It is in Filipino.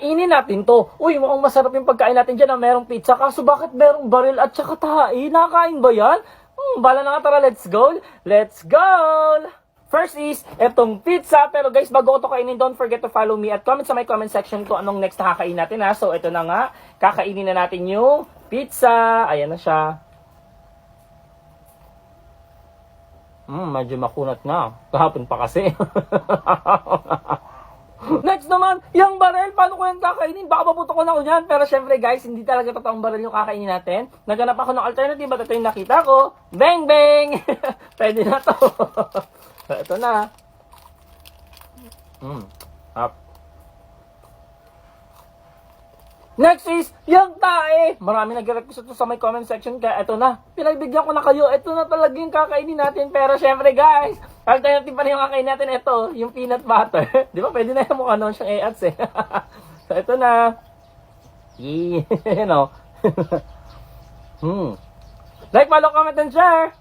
Kainin natin to. Uy, mukhang masarap yung pagkain natin dyan na merong pizza. Kaso bakit merong baril at saka tae? Nakakain ba yan? Bala na nga, tara, let's go. Let's go! First is, etong pizza. Pero guys, bago ko to kainin, don't forget to follow me at comment sa my comment section kung anong next na kakain natin ha. So, ito na nga. Kakainin na natin yung pizza. Ayan na siya. Medyo makunat na. Kahapon pa kasi. Next naman, yung baril, paano ko yung kakainin? Baka maputok ko na ko dyan. Pero syempre guys, hindi talaga totoong baril yung kakainin natin. Naganap ako ng alternative at ito yung nakita ko. Bang bang! Pwede na to. Ito na. Up. Next is, yung tae. Marami nag-request ito sa my comment section. Kaya ito na. Pinagbigyan ko na kayo. Ito na talaga yung kakainin natin. Pero syempre guys, alternative pa rin yung kakainin natin. Ito, yung peanut butter. Di ba? Pwede na yung mukha noon siyang e-ads eh. So ito na. You know. Like, follow, comment, and share.